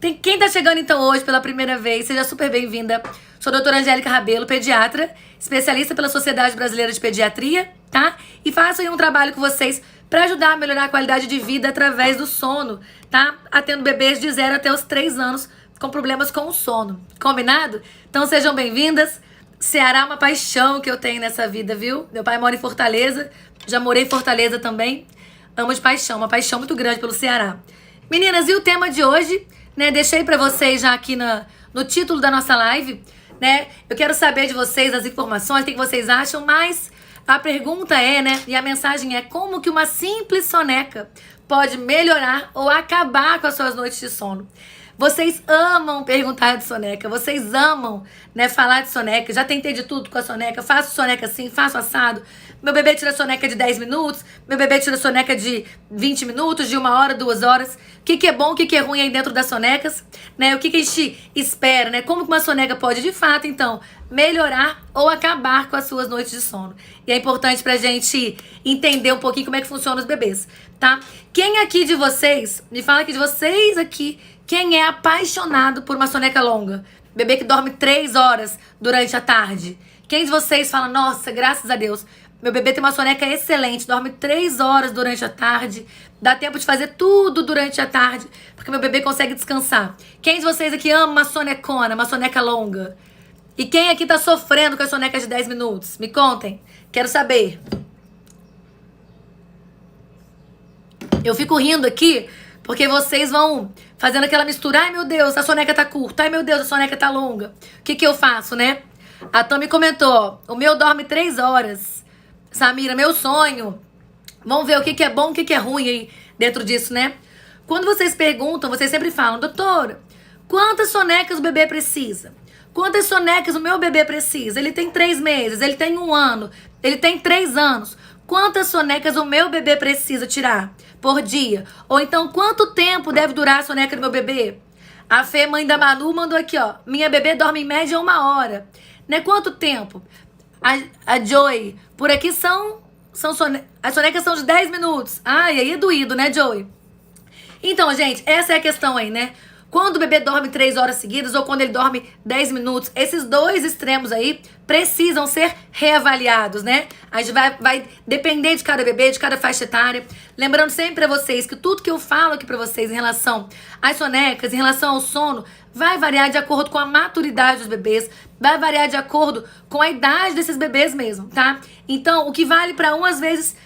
Quem tá chegando então hoje pela primeira vez, seja super bem-vinda. Sou a doutora Angélica Rabelo, pediatra, especialista pela Sociedade Brasileira de Pediatria, tá? E faço aí um trabalho com vocês para ajudar a melhorar a qualidade de vida através do sono, tá? Atendo bebês de 0 até os 3 anos com problemas com o sono. Combinado? Então sejam bem-vindas. Ceará é uma paixão que eu tenho nessa vida, viu? Meu pai mora em Fortaleza, já morei em Fortaleza também. Amo de paixão, uma paixão muito grande pelo Ceará. Meninas, e o tema de hoje, né? Deixei pra vocês já aqui no título da nossa live, né? Eu quero saber de vocês as informações, o que vocês acham, mas a pergunta é, né? E a mensagem é: como que uma simples soneca pode melhorar ou acabar com as suas noites de sono? Vocês amam perguntar de soneca, vocês amam, né, falar de soneca. Já tentei de tudo com a soneca, faço soneca assim, faço assado. Meu bebê tira soneca de 10 minutos, meu bebê tira soneca de 20 minutos, de 1 hora, 2 horas. O que é bom, o que é ruim aí dentro das sonecas, né? O que a gente espera, né? Como que uma soneca pode, de fato, então, melhorar ou acabar com as suas noites de sono. E é importante pra gente entender um pouquinho como é que funciona os bebês, tá? Quem aqui de vocês, me fala aqui de vocês aqui, quem é apaixonado por uma soneca longa? Bebê que dorme 3 horas durante a tarde. Quem de vocês fala: nossa, graças a Deus, meu bebê tem uma soneca excelente, dorme 3 horas durante a tarde, dá tempo de fazer tudo durante a tarde, porque meu bebê consegue descansar. Quem de vocês aqui ama uma sonecona, uma soneca longa? E quem aqui tá sofrendo com a soneca de 10 minutos? Me contem, quero saber. Eu fico rindo aqui, porque vocês vão fazendo aquela mistura. Ai, meu Deus, a soneca tá curta. Ai, meu Deus, a soneca tá longa. O que eu faço, né? A Tami comentou, ó, o meu dorme 3 horas. Samira, meu sonho. Vamos ver o que é bom, o que é ruim aí dentro disso, né? Quando vocês perguntam, vocês sempre falam: doutora, quantas sonecas o bebê precisa? Quantas sonecas o meu bebê precisa? Ele tem 3 meses, ele tem 1 ano, ele tem 3 anos. Quantas sonecas o meu bebê precisa tirar por dia? Ou então, quanto tempo deve durar a soneca do meu bebê? A Fê, mãe da Manu, mandou aqui, ó: minha bebê dorme em média 1 hora. Né? Quanto tempo? A Joy, por aqui as sonecas são de 10 minutos. Ai, aí é doído, né, Joy? Então, gente, essa é a questão aí, né? Quando o bebê dorme 3 horas seguidas ou quando ele dorme 10 minutos, esses dois extremos aí precisam ser reavaliados, né? A gente vai depender de cada bebê, de cada faixa etária. Lembrando sempre pra vocês que tudo que eu falo aqui pra vocês em relação às sonecas, em relação ao sono, vai variar de acordo com a maturidade dos bebês, vai variar de acordo com a idade desses bebês mesmo, tá? Então, o que vale pra um, às vezes,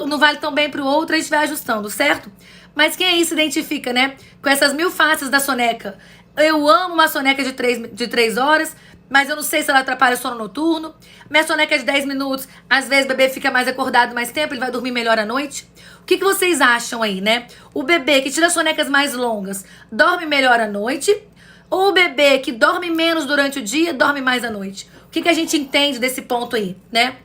não vale tão bem pro outro, a gente vai ajustando, certo? Mas quem aí se identifica, né, com essas 1000 faces da soneca? Eu amo uma soneca de 3 horas, mas eu não sei se ela atrapalha o sono noturno. Minha soneca é de 10 minutos, às vezes o bebê fica mais acordado mais tempo, ele vai dormir melhor à noite. O que vocês acham aí, né? O bebê que tira sonecas mais longas dorme melhor à noite? Ou o bebê que dorme menos durante o dia dorme mais à noite? O que a gente entende desse ponto aí, né?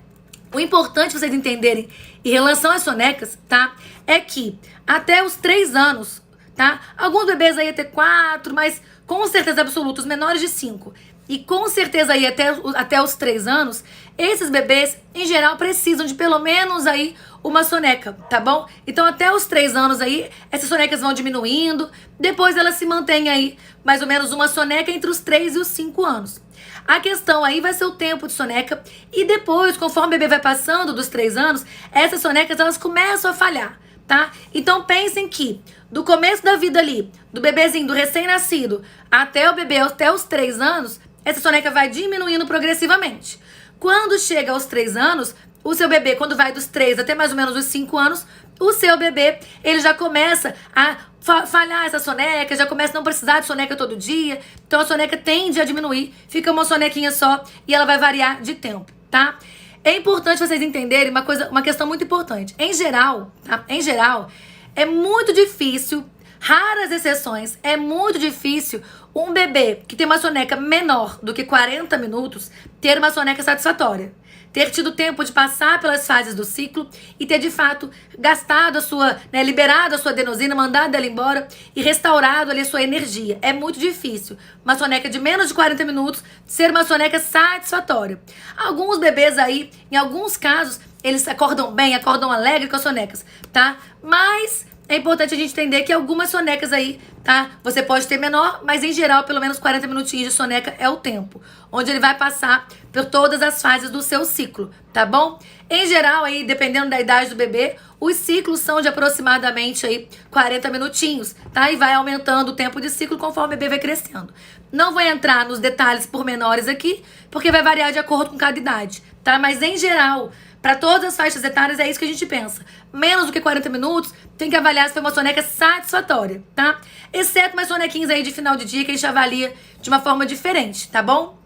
O importante vocês entenderem em relação às sonecas, tá? É que até os 3 anos, tá? Alguns bebês aí até 4, mas com certeza absoluta, os menores de 5. E com certeza aí até os 3 anos, esses bebês, em geral, precisam de pelo menos aí uma soneca, tá bom? Então até os 3 anos aí, essas sonecas vão diminuindo, depois elas se mantêm aí mais ou menos uma soneca entre os 3 e os 5 anos. A questão aí vai ser o tempo de soneca e depois, conforme o bebê vai passando dos 3 anos, essas sonecas elas começam a falhar, tá? Então pensem que do começo da vida ali, do bebezinho, do recém-nascido, até o bebê, até os 3 anos, essa soneca vai diminuindo progressivamente. Quando chega aos 3 anos, o seu bebê, quando vai dos 3 até mais ou menos os 5 anos, o seu bebê, ele já começa a falhar essa soneca, já começa a não precisar de soneca todo dia. Então a soneca tende a diminuir, fica uma sonequinha só e ela vai variar de tempo, tá? É importante vocês entenderem uma questão muito importante. Em geral, tá? Em geral, é muito difícil, raras exceções, é muito difícil um bebê que tem uma soneca menor do que 40 minutos ter uma soneca satisfatória. Ter tido tempo de passar pelas fases do ciclo e ter de fato gastado a sua, né, liberado a sua adenosina, mandado ela embora e restaurado ali a sua energia. É muito difícil uma soneca de menos de 40 minutos ser uma soneca satisfatória. Alguns bebês aí, em alguns casos, eles acordam bem, acordam alegre com as sonecas, tá? Mas é importante a gente entender que algumas sonecas aí, tá? Você pode ter menor, mas em geral, pelo menos 40 minutinhos de soneca é o tempo, onde ele vai passar por todas as fases do seu ciclo, tá bom? Em geral, aí, dependendo da idade do bebê, os ciclos são de aproximadamente aí 40 minutinhos, tá? E vai aumentando o tempo de ciclo conforme o bebê vai crescendo. Não vou entrar nos detalhes pormenores aqui, porque vai variar de acordo com cada idade, tá? Mas em geral, para todas as faixas etárias é isso que a gente pensa. Menos do que 40 minutos, tem que avaliar se foi uma soneca satisfatória, tá? Exceto umas sonequinhas aí de final de dia que a gente avalia de uma forma diferente, tá bom?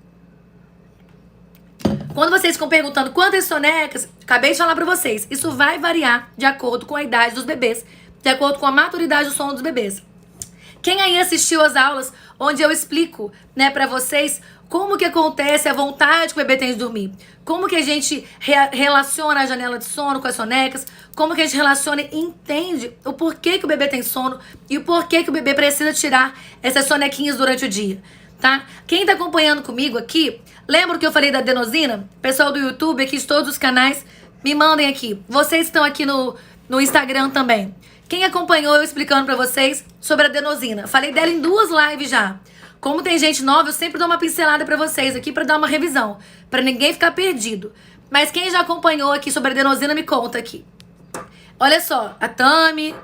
Quando vocês ficam perguntando quantas sonecas, acabei de falar pra vocês, isso vai variar de acordo com a idade dos bebês, de acordo com a maturidade do sono dos bebês. Quem aí assistiu às aulas onde eu explico, né, pra vocês como que acontece a vontade que o bebê tem de dormir, como que a gente relaciona a janela de sono com as sonecas, como que a gente relaciona e entende o porquê que o bebê tem sono e o porquê que o bebê precisa tirar essas sonequinhas durante o dia, tá? Quem tá acompanhando comigo aqui, lembra que eu falei da adenosina? Pessoal do YouTube, aqui de todos os canais, me mandem aqui. Vocês estão aqui no Instagram também. Quem acompanhou eu explicando pra vocês sobre a adenosina? Falei dela em 2 lives já. Como tem gente nova, eu sempre dou uma pincelada pra vocês aqui pra dar uma revisão, pra ninguém ficar perdido. Mas quem já acompanhou aqui sobre a adenosina, me conta aqui. Olha só, a Tami,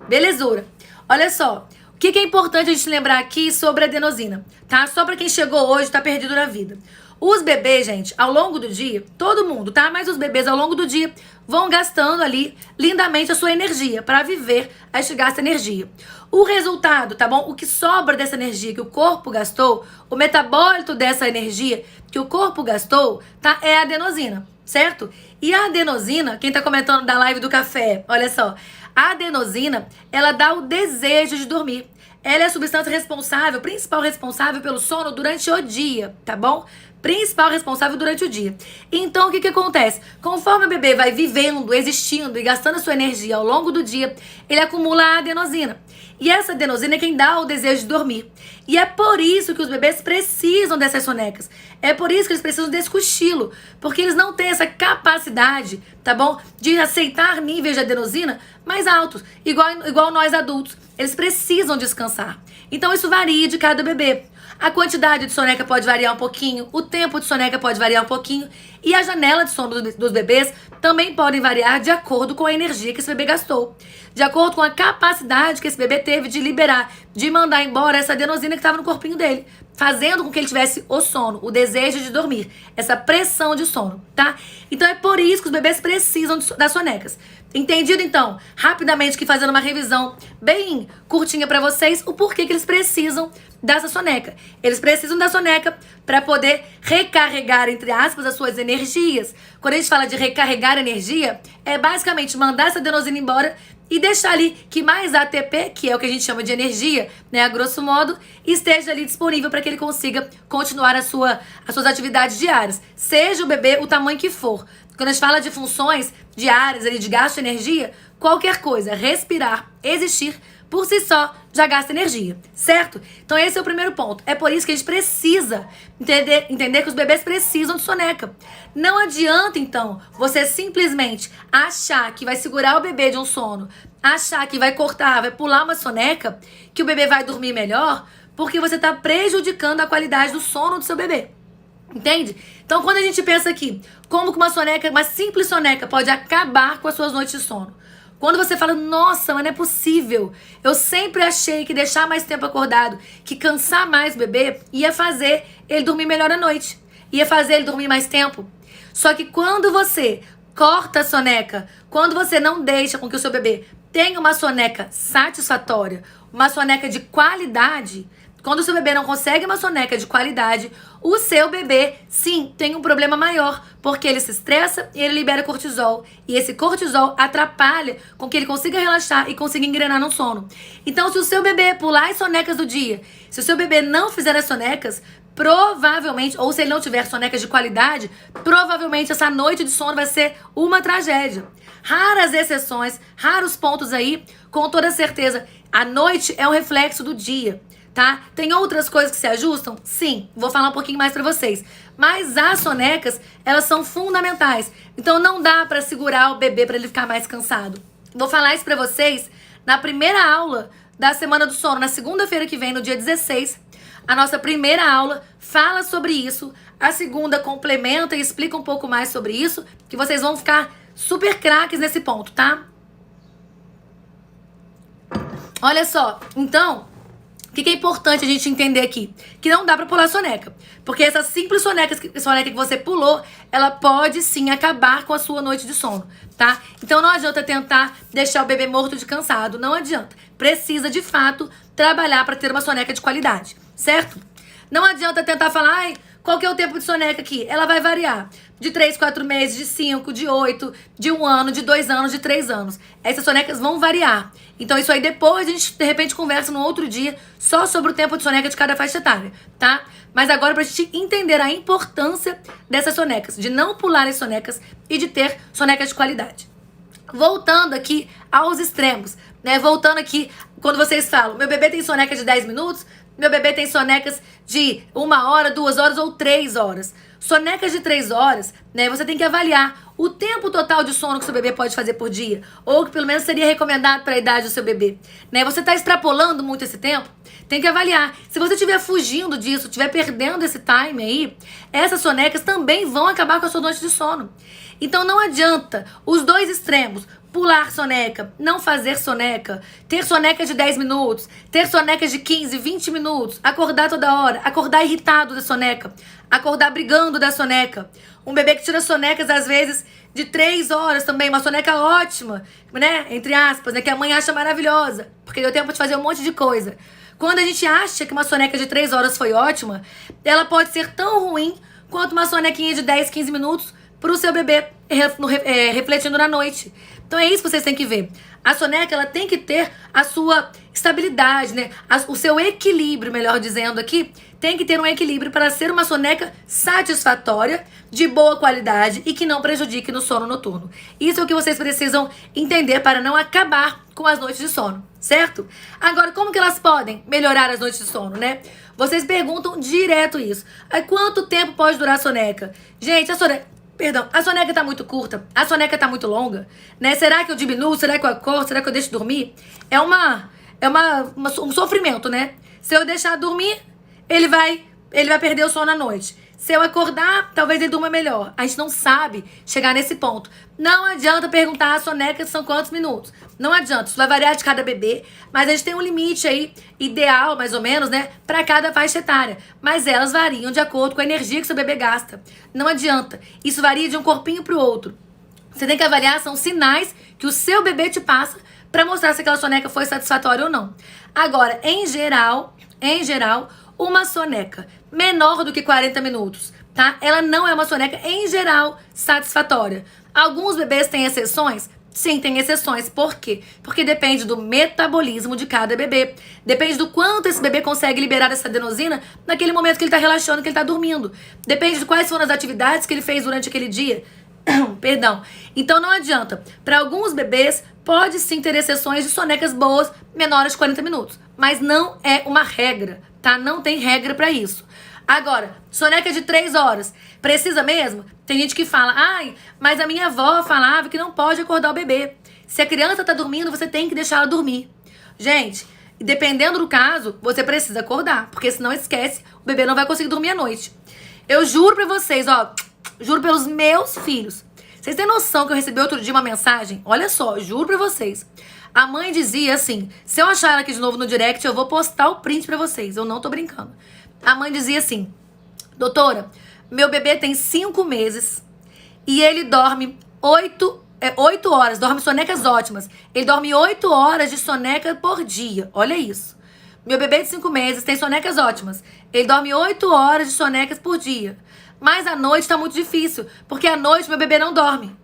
belezura. Olha só, o que é importante a gente lembrar aqui sobre a adenosina, tá? Só pra quem chegou hoje e tá perdido na vida. Os bebês, gente, ao longo do dia, todo mundo, tá? Mas os bebês ao longo do dia vão gastando ali lindamente a sua energia para viver, a gente gasta energia. O resultado, tá bom? O que sobra dessa energia que o corpo gastou, o metabólito dessa energia que o corpo gastou, tá? É a adenosina, certo? E a adenosina, quem tá comentando da live do café, olha só, a adenosina, ela dá o desejo de dormir. Ela é a substância responsável, principal responsável pelo sono durante o dia, tá bom? Principal responsável durante o dia. Então, o que acontece? Conforme o bebê vai vivendo, existindo e gastando a sua energia ao longo do dia, ele acumula a adenosina. E essa adenosina é quem dá o desejo de dormir. E é por isso que os bebês precisam dessas sonecas. É por isso que eles precisam desse cochilo. Porque eles não têm essa capacidade, tá bom? De aceitar níveis de adenosina mais altos. Igual nós adultos. Eles precisam descansar. Então, isso varia de cada bebê. A quantidade de soneca pode variar um pouquinho, o tempo de soneca pode variar um pouquinho e a janela de sono dos bebês também podem variar de acordo com a energia que esse bebê gastou, de acordo com a capacidade que esse bebê teve de liberar, de mandar embora essa adenosina que estava no corpinho dele, fazendo com que ele tivesse o sono, o desejo de dormir, essa pressão de sono, tá? Então é por isso que os bebês precisam das sonecas. Entendido, então, rapidamente aqui fazendo uma revisão bem curtinha pra vocês, o porquê que eles precisam dessa soneca. Eles precisam da soneca para poder recarregar, entre aspas, as suas energias. Quando a gente fala de recarregar energia, é basicamente mandar essa adenosina embora e deixar ali que mais ATP, que é o que a gente chama de energia, né, a grosso modo, esteja ali disponível para que ele consiga continuar as suas atividades diárias. Seja o bebê o tamanho que for. Quando a gente fala de funções diárias, ali, de gasto de energia, qualquer coisa, respirar, existir, por si só, já gasta energia, certo? Então esse é o primeiro ponto. É por isso que a gente precisa entender que os bebês precisam de soneca. Não adianta, então, você simplesmente achar que vai segurar o bebê de um sono, achar que vai cortar, vai pular uma soneca, que o bebê vai dormir melhor, porque você está prejudicando a qualidade do sono do seu bebê. Entende? Então, quando a gente pensa aqui, como que uma simples soneca pode acabar com as suas noites de sono? Quando você fala, nossa, mas não é possível. Eu sempre achei que deixar mais tempo acordado, que cansar mais o bebê, ia fazer ele dormir melhor à noite. Ia fazer ele dormir mais tempo. Só que quando você corta a soneca, quando você não deixa com que o seu bebê tenha uma soneca satisfatória, uma soneca de qualidade, quando o seu bebê não consegue uma soneca de qualidade, o seu bebê, sim, tem um problema maior, porque ele se estressa e ele libera cortisol. E esse cortisol atrapalha com que ele consiga relaxar e consiga engrenar no sono. Então, se o seu bebê pular as sonecas do dia, se o seu bebê não fizer as sonecas, provavelmente, ou se ele não tiver sonecas de qualidade, provavelmente essa noite de sono vai ser uma tragédia. Raras exceções, raros pontos aí, com toda certeza, a noite é um reflexo do dia. Tá? Tem outras coisas que se ajustam? Sim, vou falar um pouquinho mais pra vocês. Mas as sonecas, elas são fundamentais. Então não dá pra segurar o bebê pra ele ficar mais cansado. Vou falar isso pra vocês Na primeira aula da Semana do Sono, na segunda-feira que vem, no dia 16, a nossa primeira aula fala sobre isso. A segunda complementa e explica um pouco mais sobre isso, que vocês vão ficar super craques nesse ponto, tá? Olha só, então, o que é importante a gente entender aqui? Que não dá pra pular soneca. Porque essa simples soneca que você pulou, ela pode sim acabar com a sua noite de sono, tá? Então não adianta tentar deixar o bebê morto de cansado, não adianta. Precisa, de fato, trabalhar pra ter uma soneca de qualidade, certo? Não adianta tentar falar, ai, qual que é o tempo de soneca aqui? Ela vai variar de 3, 4 meses, de 5, de 8, de 1 ano, de 2 anos, de 3 anos. Essas sonecas vão variar. Então isso aí depois a gente, de repente, conversa no outro dia só sobre o tempo de soneca de cada faixa etária, tá? Mas agora pra gente entender a importância dessas sonecas, de não pular as sonecas e de ter sonecas de qualidade. Voltando aqui aos extremos, né? Voltando aqui, quando vocês falam, meu bebê tem soneca de 10 minutos, meu bebê tem sonecas de 1 hora, 2 horas ou 3 horas. Sonecas de 3 horas, né? Você tem que avaliar o tempo total de sono que seu bebê pode fazer por dia. Ou que pelo menos seria recomendado para a idade do seu bebê. Né? Você está extrapolando muito esse tempo? Tem que avaliar. Se você estiver fugindo disso, estiver perdendo esse time aí, essas sonecas também vão acabar com a sua noite de sono. Então não adianta os dois extremos. Pular soneca, não fazer soneca, ter soneca de 10 minutos, ter soneca de 15, 20 minutos, acordar toda hora, acordar irritado da soneca, acordar brigando da soneca. Um bebê que tira sonecas, às vezes, de 3 horas também, uma soneca ótima, né? Entre aspas, né? Que a mãe acha maravilhosa, porque deu tempo de fazer um monte de coisa. Quando a gente acha que uma soneca de 3 horas foi ótima, ela pode ser tão ruim quanto uma sonequinha de 10, 15 minutos para o seu bebê refletindo na noite. Então é isso que vocês têm que ver. A soneca, ela tem que ter a sua estabilidade, né? O seu equilíbrio, melhor dizendo aqui, tem que ter um equilíbrio para ser uma soneca satisfatória, de boa qualidade e que não prejudique no sono noturno. Isso é o que vocês precisam entender para não acabar com as noites de sono, certo? Agora, como que elas podem melhorar as noites de sono, né? Vocês perguntam direto isso. Quanto tempo pode durar a soneca? Gente, a soneca tá muito curta, a soneca tá muito longa, né? Será que eu diminuo? Será que eu acordo? Será que eu deixo dormir? É um sofrimento, né? Se eu deixar dormir, ele vai perder o sono à noite. Se eu acordar, talvez ele durma melhor. A gente não sabe chegar nesse ponto. Não adianta perguntar a soneca são quantos minutos. Não adianta, isso vai variar de cada bebê, mas a gente tem um limite aí, ideal mais ou menos, né, para cada faixa etária. Mas elas variam de acordo com a energia que seu bebê gasta. Não adianta, isso varia de um corpinho pro outro. Você tem que avaliar, são sinais que o seu bebê te passa para mostrar se aquela soneca foi satisfatória ou não. Agora, em geral, uma soneca menor do que 40 minutos, tá? Ela não é uma soneca, em geral, satisfatória. Alguns bebês têm exceções? Sim, tem exceções. Por quê? Porque depende do metabolismo de cada bebê. Depende do quanto esse bebê consegue liberar essa adenosina naquele momento que ele tá relaxando, que ele tá dormindo. Depende de quais foram as atividades que ele fez durante aquele dia. Perdão. Então não adianta. Para alguns bebês, pode sim ter exceções de sonecas boas menores de 40 minutos. Mas não é uma regra, tá? Não tem regra para isso. Agora, soneca de 3 horas. Precisa mesmo? Tem gente que fala, ai, mas a minha avó falava que não pode acordar o bebê. Se a criança tá dormindo, você tem que deixar ela dormir. Gente, dependendo do caso, você precisa acordar. Porque senão esquece, o bebê não vai conseguir dormir à noite. Eu juro pra vocês, ó, juro pelos meus filhos. Vocês têm noção que eu recebi outro dia uma mensagem? Olha só, juro pra vocês. A mãe dizia assim, se eu achar ela aqui de novo no direct, eu vou postar o print pra vocês. Eu não tô brincando. A mãe dizia assim, doutora, meu bebê tem 5 meses e ele dorme 8 horas, dorme sonecas ótimas. Ele dorme 8 horas de soneca por dia. Olha isso. Meu bebê de 5 meses tem sonecas ótimas. Ele dorme 8 horas de sonecas por dia. Mas à noite tá muito difícil, porque à noite meu bebê não dorme.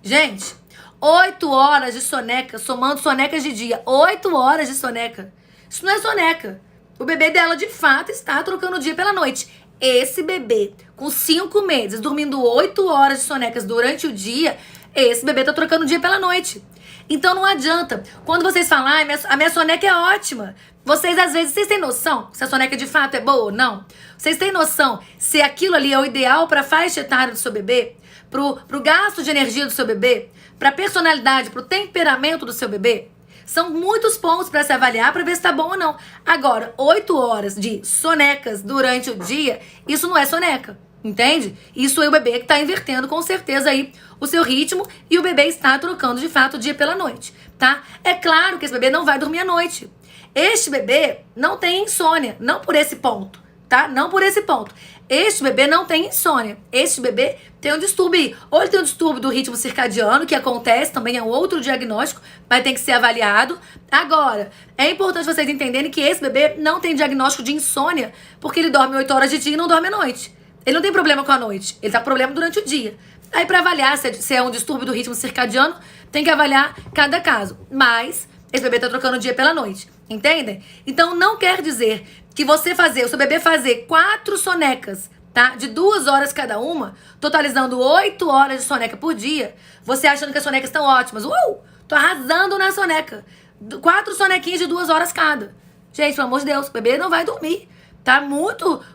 Gente, 8 horas de soneca, somando sonecas de dia. 8 horas de soneca. Isso não é soneca. O bebê dela, de fato, está trocando o dia pela noite. Esse bebê, com 5 meses, dormindo 8 horas de sonecas durante o dia, esse bebê tá trocando o dia pela noite. Então não adianta. Quando vocês falam, a minha soneca é ótima. Vocês, às vezes, vocês têm noção se a soneca de fato é boa ou não? Vocês têm noção se aquilo ali é o ideal para a faixa etária do seu bebê? Pro gasto de energia do seu bebê? Pra personalidade, pro temperamento do seu bebê? São muitos pontos para se avaliar para ver se tá bom ou não. Agora, 8 horas de sonecas durante o dia, isso não é soneca. Entende? Isso é o bebê que está invertendo com certeza aí o seu ritmo e o bebê está trocando de fato o dia pela noite, tá? É claro que esse bebê não vai dormir à noite. Este bebê não tem insônia, não por esse ponto, tá? Não por esse ponto. Este bebê não tem insônia. Este bebê tem um distúrbio aí. Ou ele tem um distúrbio do ritmo circadiano, que acontece, também é um outro diagnóstico, mas tem que ser avaliado. Agora, é importante vocês entenderem que esse bebê não tem diagnóstico de insônia, porque ele dorme 8 horas de dia e não dorme à noite. Ele não tem problema com a noite, ele tá com problema durante o dia. Aí para avaliar se é um distúrbio do ritmo circadiano, tem que avaliar cada caso. Mas esse bebê tá trocando o dia pela noite, entendem? Então não quer dizer que o seu bebê fazer 4 sonecas, tá? De 2 horas cada uma, totalizando 8 horas de soneca por dia, você achando que as sonecas estão ótimas. Tô arrasando na soneca. 4 sonequinhas de 2 horas cada. Gente, pelo amor de Deus, o bebê não vai dormir. Tá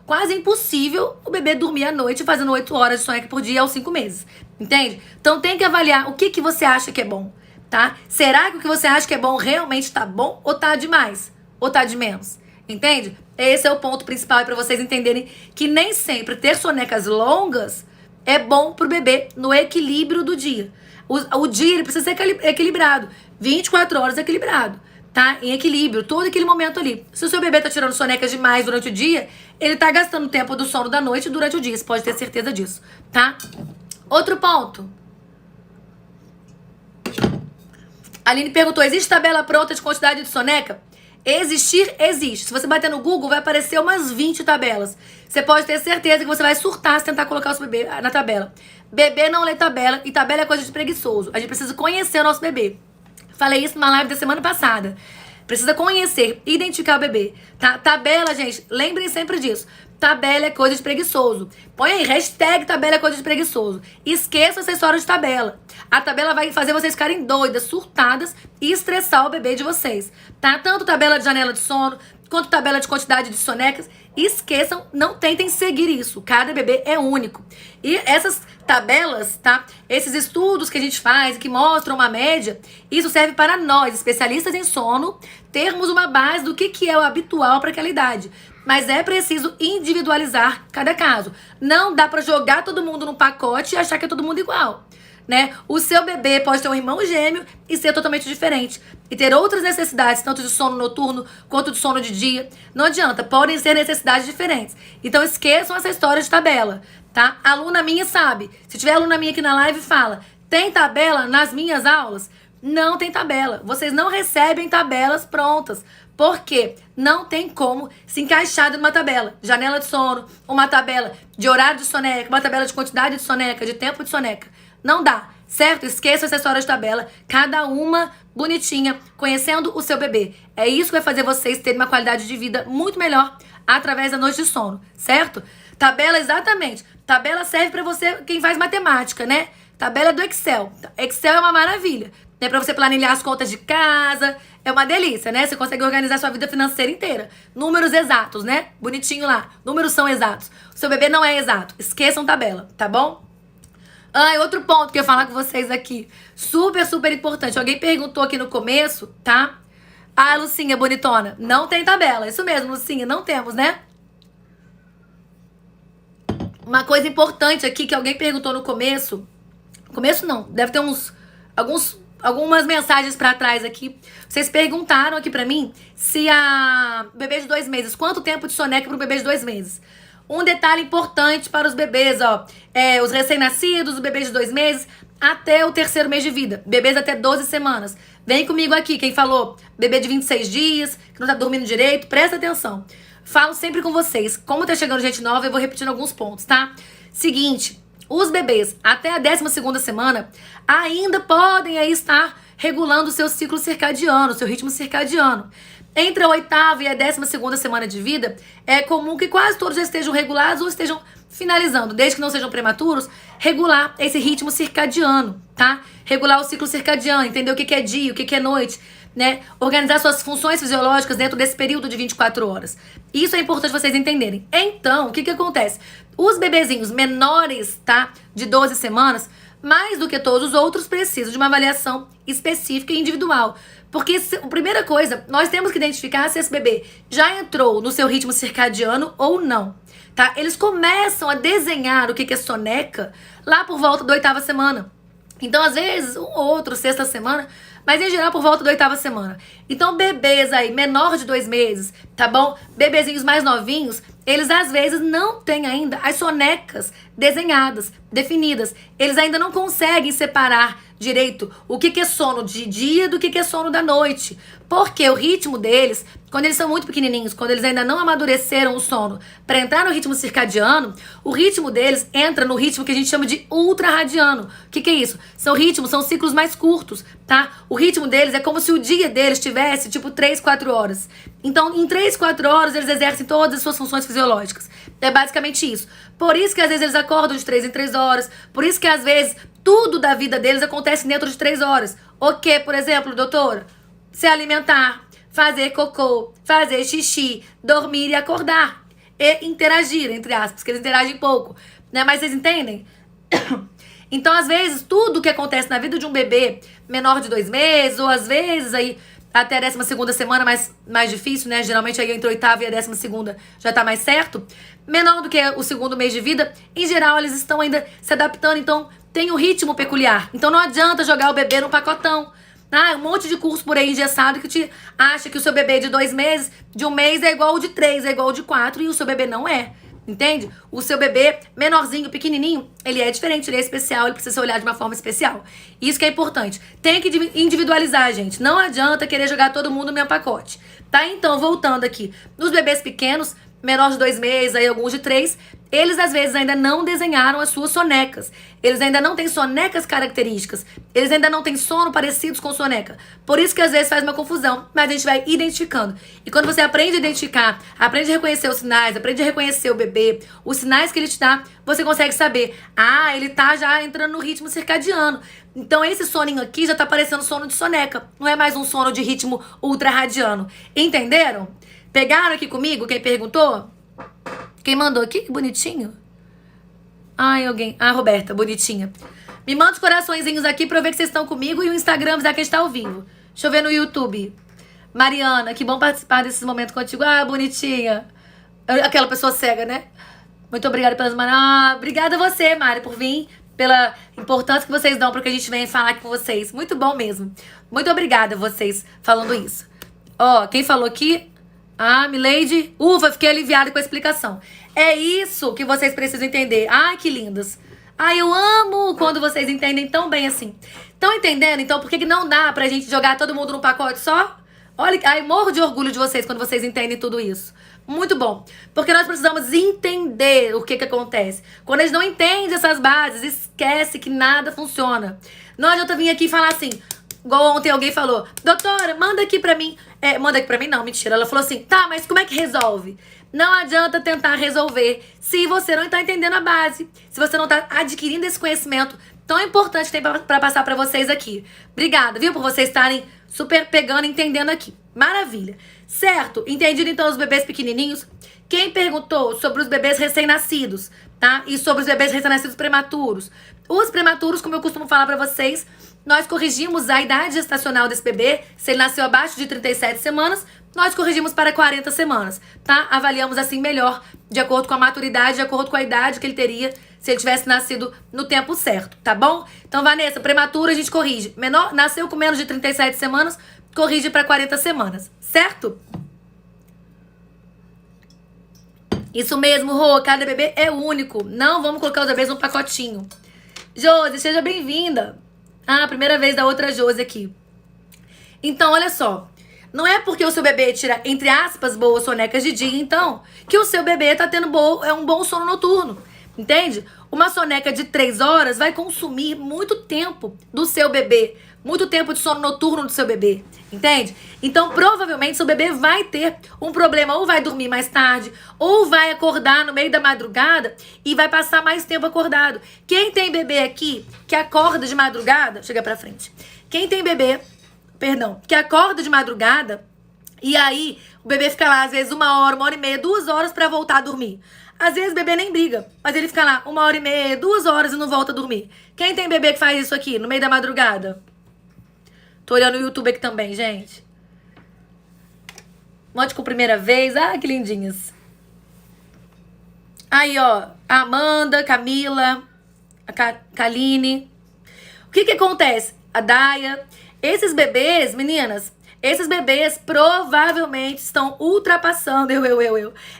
quase impossível o bebê dormir à noite fazendo 8 horas de soneca por dia aos 5 meses. Entende? Então tem que avaliar o que você acha que é bom, tá? Será que o que você acha que é bom realmente tá bom ou tá demais? Ou tá de menos? Entende? Esse é o ponto principal para vocês entenderem que nem sempre ter sonecas longas é bom pro bebê no equilíbrio do dia. O dia ele precisa ser equilibrado. 24 horas equilibrado. Tá? Em equilíbrio, todo aquele momento ali. Se o seu bebê tá tirando sonecas demais durante o dia, ele tá gastando tempo do sono da noite durante o dia. Você pode ter certeza disso, tá? Outro ponto. A Aline perguntou, existe tabela pronta de quantidade de soneca? Existir, existe. Se você bater no Google, vai aparecer umas 20 tabelas. Você pode ter certeza que você vai surtar se tentar colocar o seu bebê na tabela. Bebê não lê tabela, e tabela é coisa de preguiçoso. A gente precisa conhecer o nosso bebê. Falei isso numa live da semana passada. Precisa conhecer, identificar o bebê, tá? Tabela, gente, lembrem sempre disso. Tabela é coisa de preguiçoso. Põe aí, hashtag tabela é coisa de preguiçoso. Esqueça essa história de tabela. A tabela vai fazer vocês ficarem doidas, surtadas e estressar o bebê de vocês, tá? Tanto tabela de janela de sono, quanto tabela de quantidade de sonecas. Esqueçam, não tentem seguir isso. Cada bebê é único. E essas tabelas, tá? Esses estudos que a gente faz, que mostram uma média, isso serve para nós, especialistas em sono, termos uma base do que é o habitual para aquela idade. Mas é preciso individualizar cada caso. Não dá para jogar todo mundo num pacote e achar que é todo mundo igual, né? O seu bebê pode ter um irmão gêmeo e ser totalmente diferente. E ter outras necessidades, tanto de sono noturno quanto de sono de dia. Não adianta, podem ser necessidades diferentes. Então esqueçam essa história de tabela, tá? A aluna minha sabe. Se tiver aluna minha aqui na live, fala, tem tabela nas minhas aulas? Não tem tabela. Vocês não recebem tabelas prontas. Por quê? Não tem como se encaixar numa tabela. Janela de sono, uma tabela de horário de soneca, uma tabela de quantidade de soneca, de tempo de soneca. Não dá, certo? Esqueça essa história de tabela. Cada uma bonitinha, conhecendo o seu bebê. É isso que vai fazer vocês terem uma qualidade de vida muito melhor através da noite de sono, certo? Tabela, exatamente. Tabela serve pra você, quem faz matemática, né? Tabela do Excel. Excel é uma maravilha. Né? Pra você planilhar as contas de casa. É uma delícia, né? Você consegue organizar sua vida financeira inteira. Números exatos, né? Bonitinho lá. Números são exatos. O seu bebê não é exato. Esqueçam tabela, tá bom? Ah, e outro ponto que eu ia falar com vocês aqui. Super, super importante. Alguém perguntou aqui no começo, tá? Ah, Lucinha, bonitona. Não tem tabela. Isso mesmo, Lucinha. Não temos, né? Uma coisa importante aqui que alguém perguntou no começo. Começo não. Deve ter algumas mensagens pra trás aqui. Vocês perguntaram aqui pra mim se a bebê de 2 meses, quanto tempo de soneca pro bebê de 2 meses? Um detalhe importante para os bebês, ó, os recém-nascidos, os bebês de 2 meses, até o 3º mês de vida. Bebês até 12 semanas. Vem comigo aqui, quem falou bebê de 26 dias, que não tá dormindo direito, presta atenção. Falo sempre com vocês. Como tá chegando gente nova, eu vou repetindo alguns pontos, tá? Seguinte, os bebês até a 12ª semana ainda podem aí estar regulando o seu ciclo circadiano, o seu ritmo circadiano. Entre a 8ª e a 12ª semana de vida, é comum que quase todos já estejam regulados ou estejam finalizando, desde que não sejam prematuros, regular esse ritmo circadiano, tá? Regular o ciclo circadiano, entender o que é dia, o que é noite, né? Organizar suas funções fisiológicas dentro desse período de 24 horas. Isso é importante vocês entenderem. Então, o que acontece? Os bebezinhos menores, tá? De 12 semanas, mais do que todos os outros, precisam de uma avaliação específica e individual. Porque a primeira coisa, nós temos que identificar se esse bebê já entrou no seu ritmo circadiano ou não, tá? Eles começam a desenhar o que é soneca lá por volta da 8ª semana. Então, às vezes, um ou outro, 6ª semana, mas em geral por volta da 8ª semana. Então, bebês aí, menor de 2 meses, tá bom? Bebezinhos mais novinhos, eles às vezes não têm ainda as sonecas desenhadas, definidas. Eles ainda não conseguem separar direito o que é sono de dia do que é sono da noite. Porque o ritmo deles, quando eles são muito pequenininhos, quando eles ainda não amadureceram o sono para entrar no ritmo circadiano, o ritmo deles entra no ritmo que a gente chama de ultrarradiano. O que é isso? São ritmos, são ciclos mais curtos, tá? O ritmo deles é como se o dia deles tivesse tipo 3, 4 horas. Então, em 3, 4 horas, eles exercem todas as suas funções fisiológicas. É basicamente isso. Por isso que às vezes eles acordam de 3 em 3 horas. Por isso que às vezes tudo da vida deles acontece dentro de 3 horas. O que, por exemplo, doutora? Se alimentar, fazer cocô, fazer xixi, dormir e acordar. E interagir, entre aspas, porque eles interagem pouco, né? Mas vocês entendem? Então, às vezes, tudo que acontece na vida de um bebê menor de 2 meses, ou às vezes aí até a 12ª semana mais difícil, né? Geralmente aí entre a 8ª e a 12ª já tá mais certo. Menor do que o 2º mês de vida, em geral eles estão ainda se adaptando, então tem um ritmo peculiar. Então não adianta jogar o bebê num pacotão. Um monte de curso por aí engessado que te acha que o seu bebê de 2 meses, de 1 mês é igual ao de 3, é igual ao de 4, e o seu bebê não é. Entende? O seu bebê menorzinho, pequenininho, ele é diferente, ele é especial, ele precisa ser olhado de uma forma especial. Isso que é importante. Tem que individualizar, gente. Não adianta querer jogar todo mundo no mesmo pacote. Tá? Então, voltando aqui. Nos bebês pequenos, menor de 2 meses, aí alguns de 3, eles às vezes ainda não desenharam as suas sonecas. Eles ainda não têm sonecas características. Eles ainda não têm sono parecidos com soneca. Por isso que às vezes faz uma confusão, mas a gente vai identificando. E quando você aprende a identificar, aprende a reconhecer os sinais, aprende a reconhecer o bebê, os sinais que ele te dá, você consegue saber, ele tá já entrando no ritmo circadiano. Então esse soninho aqui já tá parecendo sono de soneca. Não é mais um sono de ritmo ultrarradiano. Entenderam? Pegaram aqui comigo quem perguntou? Quem mandou aqui? Que bonitinho. Alguém. Roberta, bonitinha. Me manda os coraçõezinhos aqui pra eu ver que vocês estão comigo e o Instagram avisar que a gente tá ao vivo. Deixa eu ver no YouTube. Mariana, que bom participar desse momento contigo. Bonitinha. Aquela pessoa cega, né? Muito obrigada pelas... obrigada a você, Mari, por vir. Pela importância que vocês dão pra que a gente venha falar aqui com vocês. Muito bom mesmo. Muito obrigada a vocês falando isso. Quem falou aqui... Milady, ufa, fiquei aliviada com a explicação. É isso que vocês precisam entender. Que lindas. Eu amo quando vocês entendem tão bem assim. Estão entendendo? Então, por que não dá pra gente jogar todo mundo num pacote só? Olha, morro de orgulho de vocês quando vocês entendem tudo isso. Muito bom. Porque nós precisamos entender o que acontece. Quando eles não entendem essas bases, esquece que nada funciona. Não adianta vir aqui e falar assim... Igual ontem alguém falou, doutora, manda aqui pra mim. Manda aqui pra mim não, mentira. Ela falou assim, tá, mas como é que resolve? Não adianta tentar resolver se você não tá entendendo a base. Se você não tá adquirindo esse conhecimento tão importante que tem pra passar pra vocês aqui. Obrigada, viu? Por vocês estarem super pegando e entendendo aqui. Maravilha. Certo? Entendido então os bebês pequenininhos? Quem perguntou sobre os bebês recém-nascidos, tá? E sobre os bebês recém-nascidos prematuros. Os prematuros, como eu costumo falar pra vocês... Nós corrigimos a idade gestacional desse bebê, se ele nasceu abaixo de 37 semanas, nós corrigimos para 40 semanas, tá? Avaliamos assim melhor, de acordo com a maturidade, de acordo com a idade que ele teria se ele tivesse nascido no tempo certo, tá bom? Então, Vanessa, prematuro a gente corrige. Nasceu com menos de 37 semanas, corrige para 40 semanas, certo? Isso mesmo, Rô, cada bebê é único. Não vamos colocar os bebês num pacotinho. Josi, seja bem-vinda. Primeira vez da outra Josi aqui. Então, olha só. Não é porque o seu bebê tira, entre aspas, boas sonecas de dia, então, que o seu bebê tá tendo um bom sono noturno. Entende? Uma soneca de 3 horas vai consumir muito tempo do seu bebê. Muito tempo de sono noturno do seu bebê. Entende? Então, provavelmente, seu bebê vai ter um problema. Ou vai dormir mais tarde, ou vai acordar no meio da madrugada e vai passar mais tempo acordado. Quem tem bebê aqui que acorda de madrugada... Chega pra frente. Quem tem bebê, que acorda de madrugada e aí o bebê fica lá, às vezes, 1 hora, 1h30, 2 horas pra voltar a dormir. Às vezes o bebê nem briga, mas ele fica lá 1h30, 2 horas e não volta a dormir. Quem tem bebê que faz isso aqui no meio da madrugada? Tô olhando o YouTube aqui também, gente. Monte com primeira vez. Ah, que lindinhas. Aí, ó. A Amanda, Camila, a Kaline. O que acontece? A Daya. Esses bebês, meninas, esses bebês provavelmente estão ultrapassando.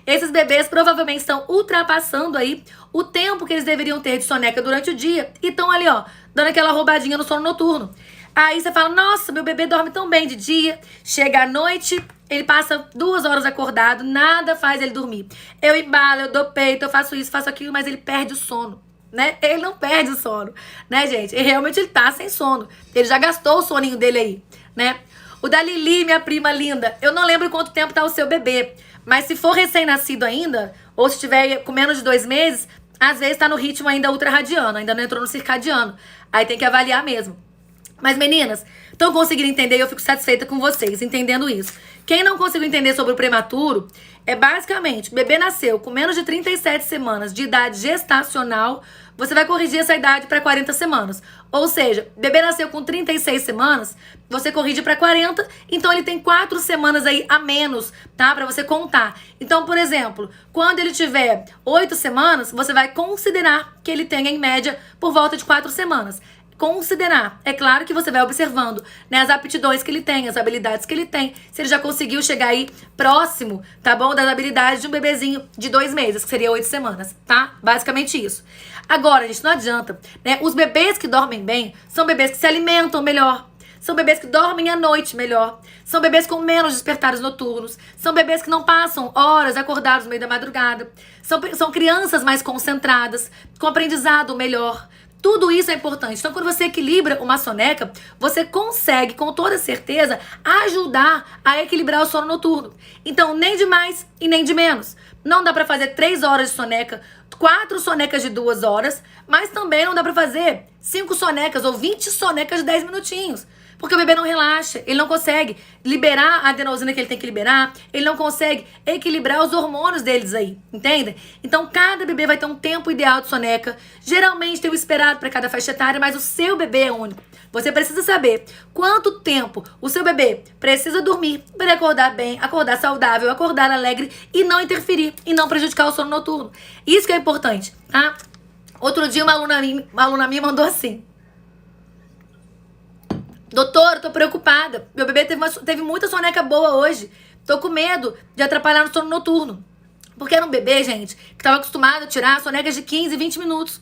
Esses bebês provavelmente estão ultrapassando aí o tempo que eles deveriam ter de soneca durante o dia. E estão ali, ó, dando aquela roubadinha no sono noturno. Aí você fala, nossa, meu bebê dorme tão bem de dia. Chega à noite, ele passa 2 horas acordado, nada faz ele dormir. Eu embalo, eu dou peito, eu faço isso, faço aquilo, mas ele perde o sono, né? Ele não perde o sono, né, gente? E realmente ele tá sem sono. Ele já gastou o soninho dele aí, né? O da Lili, minha prima linda, eu não lembro quanto tempo tá o seu bebê, mas se for recém-nascido ainda, ou se tiver com menos de 2 meses, às vezes tá no ritmo ainda ultrarradiano, ainda não entrou no circadiano. Aí tem que avaliar mesmo. Mas, meninas, estão conseguindo entender e eu fico satisfeita com vocês, entendendo isso. Quem não conseguiu entender sobre o prematuro, é basicamente, o bebê nasceu com menos de 37 semanas de idade gestacional, você vai corrigir essa idade para 40 semanas. Ou seja, bebê nasceu com 36 semanas, você corrige para 40, então ele tem 4 semanas aí a menos, tá? Para você contar. Então, por exemplo, quando ele tiver 8 semanas, você vai considerar que ele tenha, em média, por volta de 4 semanas. Considerar. É claro que você vai observando, né, as aptidões que ele tem, as habilidades que ele tem. Se ele já conseguiu chegar aí próximo, tá bom? Das habilidades de um bebezinho de 2 meses, que seria 8 semanas, tá? Basicamente isso. Agora, gente, não adianta, né? Os bebês que dormem bem são bebês que se alimentam melhor. São bebês que dormem à noite melhor. São bebês com menos despertares noturnos. São bebês que não passam horas acordados no meio da madrugada. São crianças mais concentradas, com aprendizado melhor. Tudo isso é importante. Então, quando você equilibra uma soneca, você consegue, com toda certeza, ajudar a equilibrar o sono noturno. Então, nem de mais e nem de menos. Não dá pra fazer 3 horas de soneca, 4 sonecas de 2 horas, mas também não dá pra fazer 5 sonecas ou 20 sonecas de 10 minutinhos. Porque o bebê não relaxa, ele não consegue liberar a adenosina que ele tem que liberar, ele não consegue equilibrar os hormônios deles aí, entende? Então, cada bebê vai ter um tempo ideal de soneca. Geralmente tem o esperado para cada faixa etária, mas o seu bebê é único. Você precisa saber quanto tempo o seu bebê precisa dormir para ele acordar bem, acordar saudável, acordar alegre e não interferir e não prejudicar o sono noturno. Isso que é importante, tá? Outro dia uma aluna minha mandou assim: doutor, eu tô preocupada. Meu bebê teve muita soneca boa hoje. Tô com medo de atrapalhar no sono noturno. Porque era um bebê, gente, que tava acostumado a tirar sonecas de 15, 20 minutos.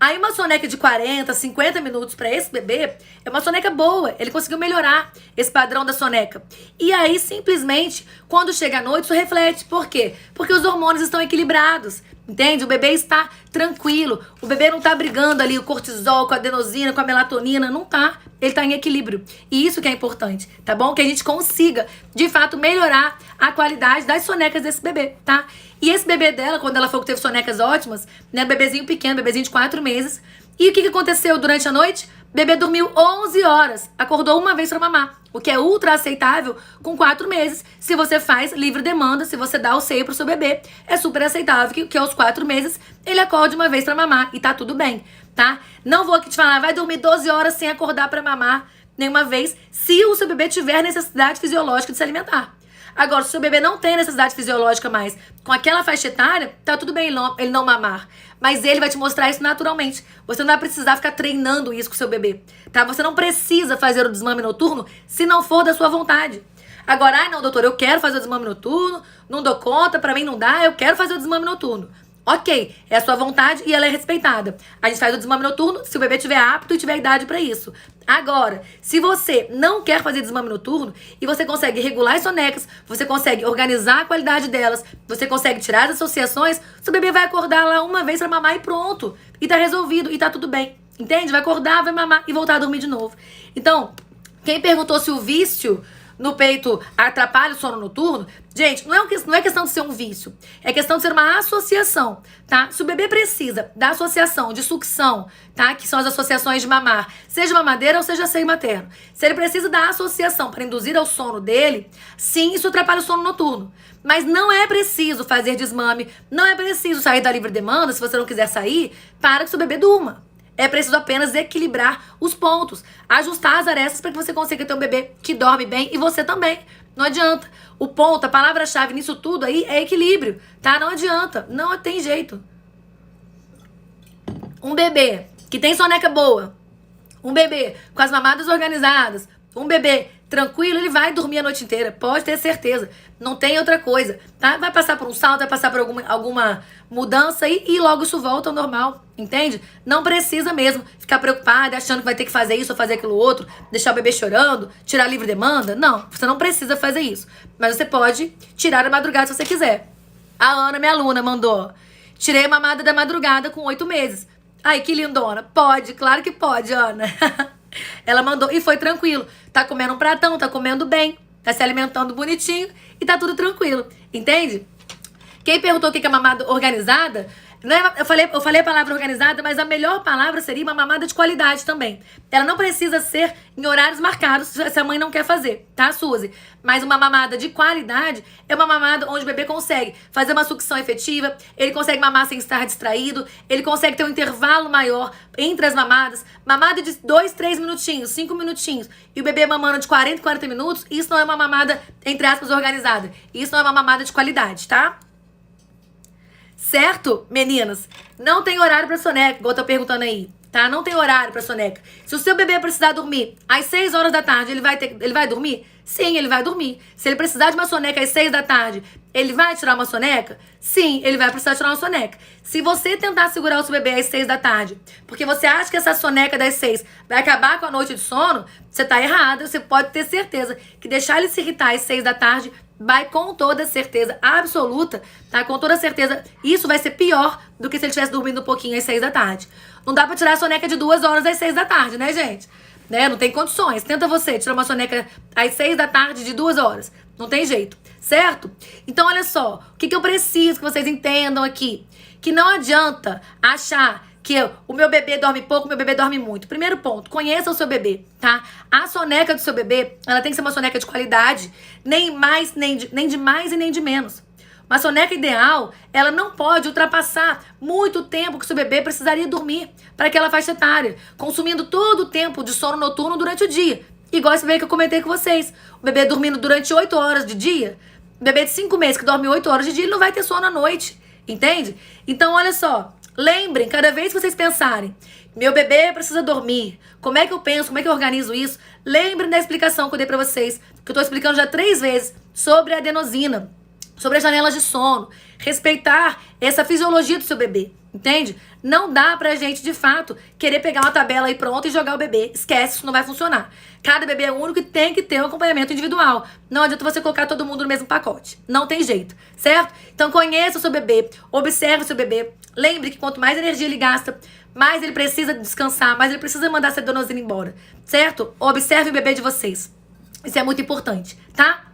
Aí uma soneca de 40, 50 minutos pra esse bebê é uma soneca boa. Ele conseguiu melhorar esse padrão da soneca. E aí, simplesmente, quando chega a noite, isso reflete. Por quê? Porque os hormônios estão equilibrados. Entende? O bebê está tranquilo. O bebê não tá brigando ali o cortisol com a adenosina, com a melatonina. Não tá. Ele tá em equilíbrio. E isso que é importante, tá bom? Que a gente consiga, de fato, melhorar a qualidade das sonecas desse bebê, tá? E esse bebê dela, quando ela falou que teve sonecas ótimas, né? Bebezinho pequeno, bebezinho de 4 meses. E o que aconteceu durante a noite? O bebê dormiu 11 horas. Acordou uma vez pra mamar. O que é ultra aceitável com 4 meses. Se você faz livre demanda, se você dá o seio pro seu bebê, é super aceitável que aos 4 meses ele acorde uma vez pra mamar. E tá tudo bem, tá? Não vou aqui te falar, vai dormir 12 horas sem acordar pra mamar nenhuma vez, se o seu bebê tiver necessidade fisiológica de se alimentar. Agora, se o seu bebê não tem necessidade fisiológica mais, com aquela faixa etária, tá tudo bem ele não mamar. Mas ele vai te mostrar isso naturalmente. Você não vai precisar ficar treinando isso com o seu bebê, tá? Você não precisa fazer o desmame noturno se não for da sua vontade. Agora, não, doutor, eu quero fazer o desmame noturno, não dou conta, pra mim não dá, eu quero fazer o desmame noturno. Ok, é a sua vontade e ela é respeitada. A gente faz o desmame noturno se o bebê tiver apto e tiver idade pra isso. Agora, se você não quer fazer desmame noturno e você consegue regular as sonecas, você consegue organizar a qualidade delas, você consegue tirar as associações, seu bebê vai acordar lá uma vez pra mamar e pronto. E tá resolvido e tá tudo bem. Entende? Vai acordar, vai mamar e voltar a dormir de novo. Então, quem perguntou se o vício no peito atrapalha o sono noturno, gente, não é questão de ser um vício, é questão de ser uma associação, tá? Se o bebê precisa da associação de sucção, tá? Que são as associações de mamar, seja mamadeira ou seja seio materno, se ele precisa da associação para induzir ao sono dele, sim, isso atrapalha o sono noturno. Mas não é preciso fazer desmame, não é preciso sair da livre demanda, se você não quiser sair, para que seu bebê durma. É preciso apenas equilibrar os pontos, ajustar as arestas para que você consiga ter um bebê que dorme bem e você também. Não adianta. O ponto, a palavra-chave nisso tudo aí é equilíbrio, tá? Não adianta. Não tem jeito. Um bebê que tem soneca boa, um bebê com as mamadas organizadas, um bebê tranquilo, ele vai dormir a noite inteira. Pode ter certeza. Não tem outra coisa, tá? Vai passar por um salto, vai passar por alguma mudança aí e logo isso volta ao normal, entende? Não precisa mesmo ficar preocupada, achando que vai ter que fazer isso ou fazer aquilo outro, deixar o bebê chorando, tirar livre demanda. Não, você não precisa fazer isso. Mas você pode tirar a madrugada se você quiser. A Ana, minha aluna, mandou. Tirei a mamada da madrugada com 8 meses. Ai, que lindona. Pode, claro que pode, Ana. Ela mandou e foi tranquilo. Tá comendo um pratão, tá comendo bem, tá se alimentando bonitinho e tá tudo tranquilo, entende? Quem perguntou o que é mamada organizada, não é, eu falei a palavra organizada, mas a melhor palavra seria uma mamada de qualidade também. Ela não precisa ser em horários marcados se a mãe não quer fazer, tá, Suzy? Mas uma mamada de qualidade é uma mamada onde o bebê consegue fazer uma sucção efetiva, ele consegue mamar sem estar distraído, ele consegue ter um intervalo maior entre as mamadas. Mamada de 2, 3 minutinhos, 5 minutinhos, e o bebê mamando de 40 minutos, isso não é uma mamada, entre aspas, organizada. Isso não é uma mamada de qualidade, tá? Certo, meninas? Não tem horário pra soneca, igual eu tô perguntando aí, tá? Não tem horário pra soneca. Se o seu bebê precisar dormir às 6 horas da tarde, ele vai dormir? Sim, ele vai dormir. Se ele precisar de uma soneca às 6 da tarde, ele vai tirar uma soneca? Sim, ele vai precisar tirar uma soneca. Se você tentar segurar o seu bebê às 6 da tarde, porque você acha que essa soneca das 6 vai acabar com a noite de sono, você tá errada. Você pode ter certeza que deixar ele se irritar às 6 da tarde vai com toda certeza absoluta, tá? Com toda certeza, isso vai ser pior do que se ele estivesse dormindo um pouquinho às 6 da tarde. Não dá pra tirar a soneca de 2 horas às 6 da tarde, né, gente? Né? Não tem condições. Tenta você tirar uma soneca às 6 da tarde de 2 horas. Não tem jeito, certo? Então, olha só. O que eu preciso que vocês entendam aqui? Que não adianta achar que o meu bebê dorme pouco, o meu bebê dorme muito. Primeiro ponto, conheça o seu bebê, tá? A soneca do seu bebê, ela tem que ser uma soneca de qualidade, nem mais, nem de mais e nem de menos. Uma soneca ideal, ela não pode ultrapassar muito tempo que o seu bebê precisaria dormir para aquela faixa etária, consumindo todo o tempo de sono noturno durante o dia. Igual esse bebê que eu comentei com vocês. O bebê dormindo durante 8 horas de dia, o bebê de 5 meses que dorme 8 horas de dia, ele não vai ter sono à noite, entende? Então, olha só. Lembrem, cada vez que vocês pensarem, meu bebê precisa dormir, como é que eu penso, como é que eu organizo isso? Lembrem da explicação que eu dei pra vocês, que eu tô explicando já 3 vezes, sobre a adenosina, sobre as janelas de sono, respeitar essa fisiologia do seu bebê, entende? Não dá pra gente, de fato, querer pegar uma tabela aí pronta e jogar o bebê. Esquece, isso não vai funcionar. Cada bebê é único e tem que ter um acompanhamento individual. Não adianta você colocar todo mundo no mesmo pacote. Não tem jeito, certo? Então conheça o seu bebê, observe o seu bebê. Lembre que quanto mais energia ele gasta, mais ele precisa descansar, mais ele precisa mandar essa adenosina embora, certo? Observe o bebê de vocês. Isso é muito importante, tá?